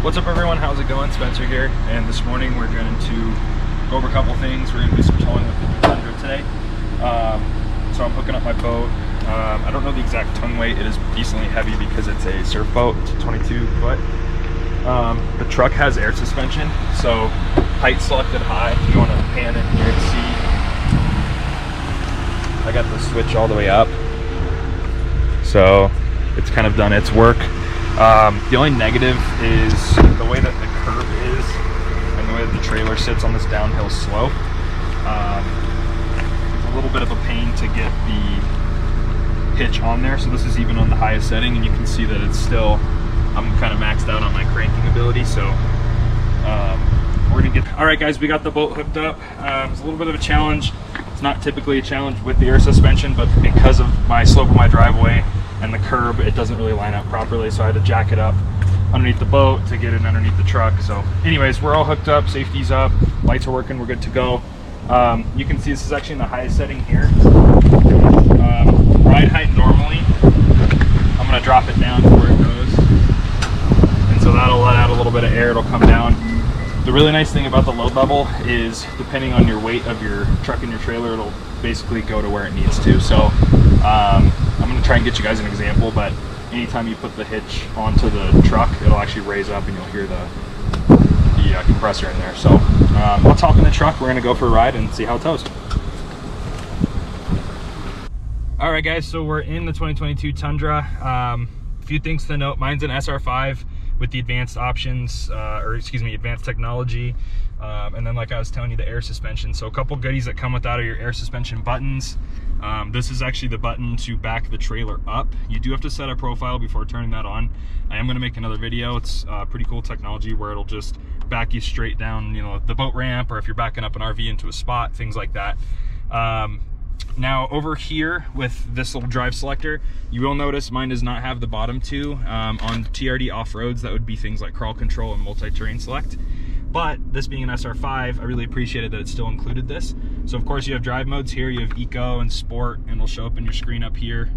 What's up everyone, how's it going? Spencer here, and this morning we're going to go over a couple things. We're going to do some towing with the new Tundra today. So I'm hooking up my boat. I don't know the exact ton weight. It is decently heavy because it's a surf boat. It's a 22 foot. The truck has air suspension, so height selected high. If you want to pan in here to see, I got the switch all the way up, so it's kind of done its work. The only negative is the way that the curb is and the way that the trailer sits on this downhill slope. It's a little bit of a pain to get the hitch on there, so this is even on the highest setting, and you can see that it's still, I'm kind of maxed out on my cranking ability, so we're gonna get. All right guys, we got the boat hooked up. It's a little bit of a challenge. It's not typically a challenge with the air suspension, but because of my slope of my driveway and the curb, it doesn't really line up properly, so I had to jack it up underneath the boat to get it underneath the truck. So anyways, we're all hooked up, safety's up, lights are working, we're good to go. You can see this is actually in the highest setting here. Ride height normally, I'm going to drop it down to where it goes, and so that'll let out a little bit of air, it'll come down. The really nice thing about the load level is depending on your weight of your truck and your trailer, it'll basically go to where it needs to. So I'm going to try and get you guys an example, but anytime you put the hitch onto the truck, it'll actually raise up and you'll hear the compressor in there. So let's hop in the truck, we're going to go for a ride and see how it tows. All right guys, so we're in the 2022 Tundra. A few things to note: mine's an SR5 with the advanced options, advanced technology. And then, like I was telling you, the air suspension. So a couple goodies that come with that are your air suspension buttons. This is actually the button to back the trailer up. You do have to set a profile before turning that on. I am gonna make another video. It's pretty cool technology where it'll just back you straight down, the boat ramp, or if you're backing up an RV into a spot, things like that. Now over here with this little drive selector, you will notice mine does not have the bottom two. On TRD off-roads, that would be things like crawl control and multi-terrain select. But this being an SR5, I really appreciated that it still included this. So of course you have drive modes here, you have eco and sport, and it'll show up in your screen up here.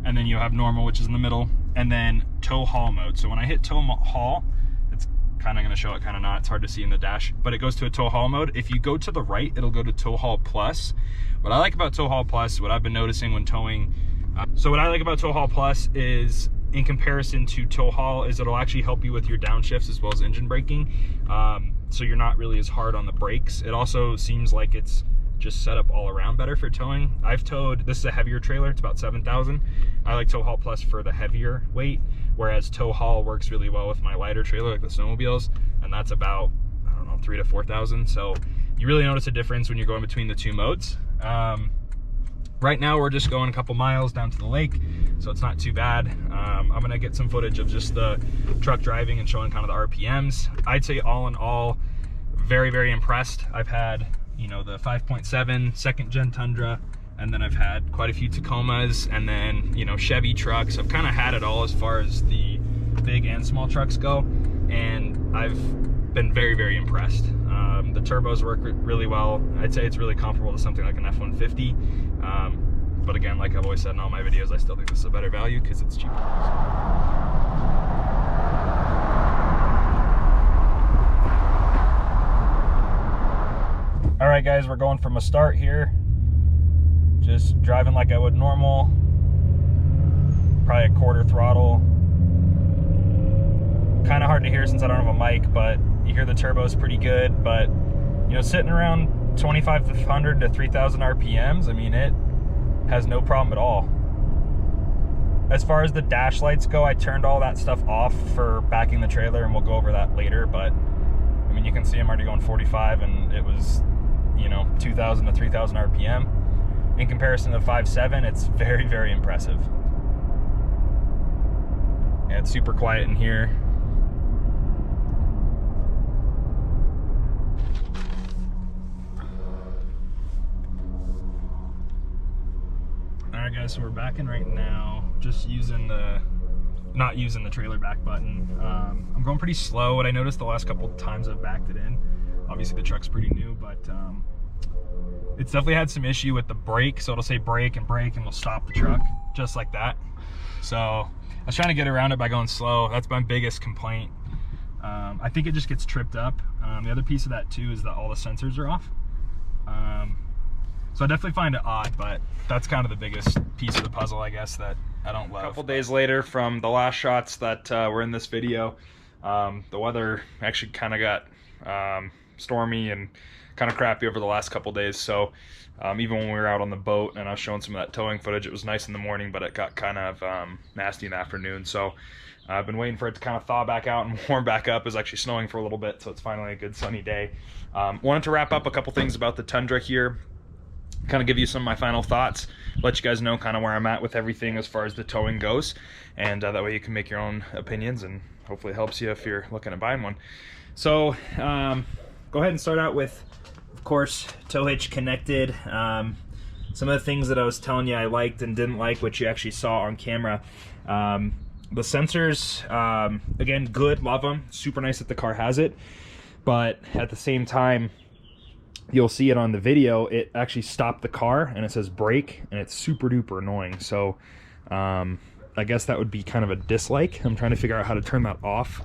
And then you'll have normal, which is in the middle, and then tow haul mode. So when I hit tow haul, it's kind of going to show it, kind of not, it's hard to see in the dash, but it goes to a tow haul mode. If you go to the right, it'll go to tow haul plus. What I like about tow haul plus, what I've been noticing when towing, tow haul plus is, in comparison to tow haul, is it'll actually help you with your downshifts as well as engine braking. So you're not really as hard on the brakes. It also seems like it's just set up all around better for towing. I've towed, this is a heavier trailer, it's about 7,000. I like tow haul plus for the heavier weight, whereas tow haul works really well with my lighter trailer, like the snowmobiles, and that's about, I don't know, 3,000 to 4,000. So you really notice a difference when you're going between the two modes. Right now we're just going a couple miles down to the lake, so it's not too bad. I'm gonna get some footage of just the truck driving and showing kind of the RPMs. I'd say all in all, very, very impressed. I've had, the 5.7 second gen Tundra, and then I've had quite a few Tacomas, and then, Chevy trucks. I've kind of had it all as far as the big and small trucks go, and I've been very, very impressed. The turbos work really well. I'd say it's really comparable to something like an F-150. But again, like I've always said in all my videos, I still think this is a better value because it's cheaper. All right guys, we're going from a start here. Just driving like I would normal. Probably a quarter throttle. Kind of hard to hear since I don't have a mic, but you hear the turbos pretty good. But sitting around 2,500 to 3,000 RPMs, I mean, it has no problem at all. As far as the dash lights go, I turned all that stuff off for backing the trailer, and we'll go over that later. But I mean, you can see I'm already going 45, and it was 2,000 to 3,000 RPM. In comparison to the 5.7, it's very, very impressive. Yeah, it's super quiet in here. Alright guys, so we're backing right now, just not using the trailer back button. I'm going pretty slow. What I noticed the last couple of times I've backed it in, obviously the truck's pretty new, but it's definitely had some issue with the brake. So it'll say brake and we'll stop the truck just like that. So I was trying to get around it by going slow. That's my biggest complaint I think it just gets tripped up. The other piece of that too is that all the sensors are off. So I definitely find it odd, but that's kind of the biggest piece of the puzzle, I guess, that I don't love. A couple days later from the last shots that were in this video, the weather actually kind of got stormy and kind of crappy over the last couple days. So even when we were out on the boat and I was showing some of that towing footage, it was nice in the morning, but it got kind of nasty in the afternoon. So I've been waiting for it to kind of thaw back out and warm back up. It was actually snowing for a little bit, so it's finally a good sunny day. Wanted to wrap up a couple things about the Tundra here, kind of give you some of my final thoughts, let you guys know kind of where I'm at with everything as far as the towing goes, and that way you can make your own opinions, and hopefully it helps you if you're looking at buying one. So go ahead and start out with, of course, tow hitch connected. Some of the things that I was telling you I liked and didn't like, which you actually saw on camera. The sensors, again, good, love them, super nice that the car has it, but at the same time, you'll see it on the video, it actually stopped the car and it says brake, and it's super duper annoying. So I guess that would be kind of a dislike. I'm trying to figure out how to turn that off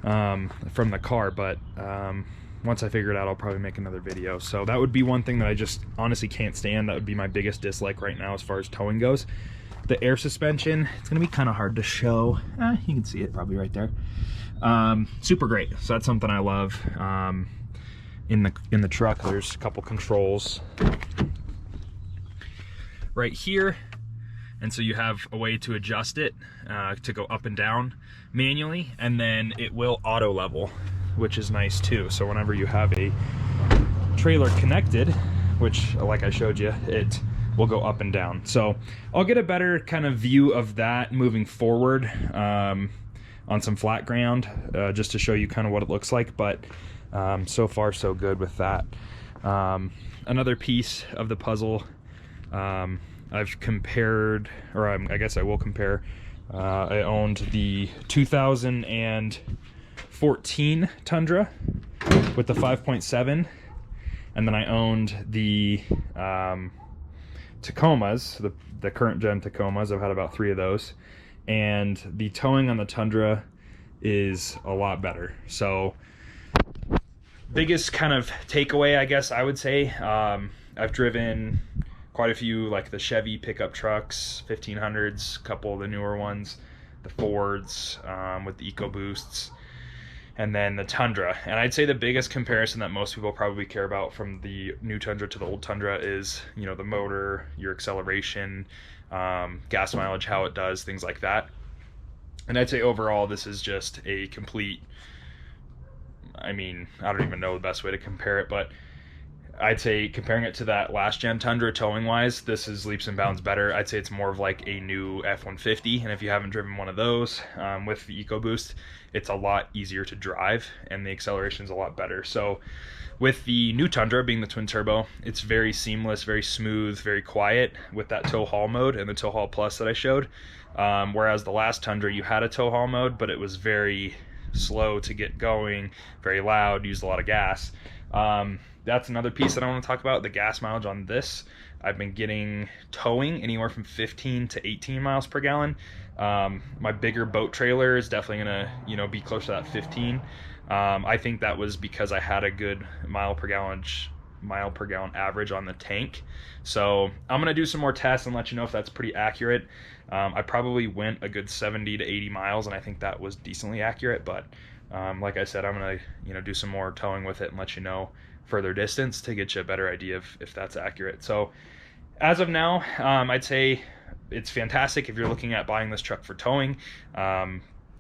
from the car, but once I figure it out, I'll probably make another video. So that would be one thing that I just honestly can't stand. That would be my biggest dislike right now as far as towing goes. The air suspension, it's gonna be kind of hard to show. You can see it probably right there. Super great. So that's something I love. In the truck, there's a couple controls right here, and so you have a way to adjust it to go up and down manually, and then it will auto level, which is nice too. So whenever you have a trailer connected, which like I showed you, it will go up and down. So I'll get a better kind of view of that moving forward on some flat ground, just to show you kind of what it looks like. But so far so good with that. Another piece of the puzzle, I've compared, or I guess I will compare, I owned the 2014 Tundra with the 5.7, and then I owned the Tacomas, the current gen Tacomas. I've had about 3 of those, and the towing on the Tundra is a lot better. So biggest kind of takeaway, I guess I would say, I've driven quite a few, like the Chevy pickup trucks, 1500s, a couple of the newer ones, the Fords with the EcoBoosts, and then the Tundra. And I'd say the biggest comparison that most people probably care about from the new Tundra to the old Tundra is, you know, the motor, your acceleration, gas mileage, how it does, things like that. And I'd say overall this is just a complete, I mean, I don't even know the best way to compare it, but I'd say comparing it to that last gen Tundra towing wise, this is leaps and bounds better. I'd say it's more of like a new F-150, and if you haven't driven one of those with the EcoBoost, it's a lot easier to drive and the acceleration is a lot better. So with the new Tundra being the twin turbo, it's very seamless, very smooth, very quiet with that tow haul mode and the tow haul plus that I showed. Whereas the last Tundra, you had a tow haul mode, but it was very slow to get going, very loud, used a lot of gas. That's another piece that I want to talk about, the gas mileage on this. I've been getting towing anywhere from 15 to 18 miles per gallon. My bigger boat trailer is definitely gonna, you know, be close to that 15. I think that was because I had a good mile per gallon average on the tank. So I'm gonna do some more tests and let you know if that's pretty accurate. I probably went a good 70 to 80 miles, and I think that was decently accurate. But like I said, I'm gonna, you know, do some more towing with it and let you know further distance to get you a better idea of if that's accurate. So as of now, I'd say it's fantastic if you're looking at buying this truck for towing. I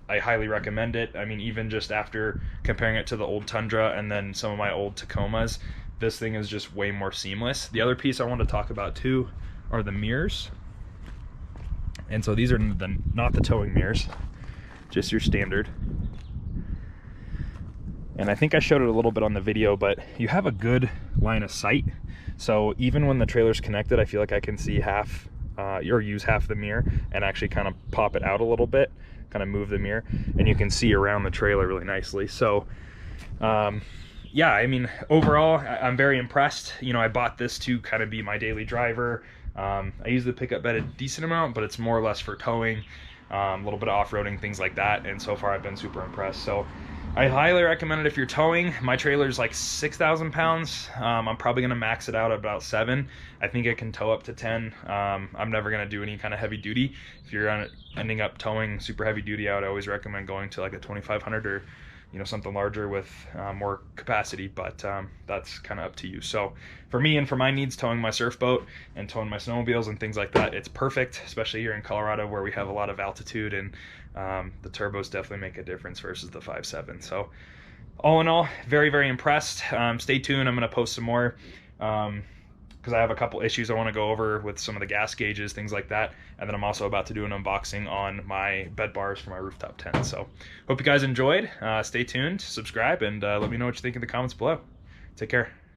highly recommend it. I mean, even just after comparing it to the old Tundra and then some of my old Tacomas, this thing is just way more seamless. The other piece I want to talk about too are the mirrors. And so these are not the towing mirrors, just your standard. And I think I showed it a little bit on the video, but you have a good line of sight. So even when the trailer's connected, I feel like I can see half, or use half the mirror and actually kind of pop it out a little bit, kind of move the mirror, and you can see around the trailer really nicely. So yeah, I mean, overall, I'm very impressed. You know, I bought this to kind of be my daily driver. I use the pickup bed a decent amount, but it's more or less for towing, a little bit of off-roading, things like that. And so far I've been super impressed. So I highly recommend it if you're towing. My trailer's like 6,000 pounds. I'm probably gonna max it out at about 7. I think it can tow up to 10. I'm never gonna do any kind of heavy duty. If you're ending up towing super heavy duty, I would always recommend going to like a 2500 or something larger with more capacity, but that's kind of up to you. So for me and for my needs, towing my surf boat and towing my snowmobiles and things like that, it's perfect, especially here in Colorado where we have a lot of altitude, and the turbos definitely make a difference versus the 5.7. So all in all, very, very impressed. Stay tuned. I'm going to post some more because I have a couple issues I want to go over with some of the gas gauges, things like that. And then I'm also about to do an unboxing on my bed bars for my rooftop tent. So hope you guys enjoyed. Stay tuned, subscribe, and let me know what you think in the comments below. Take care.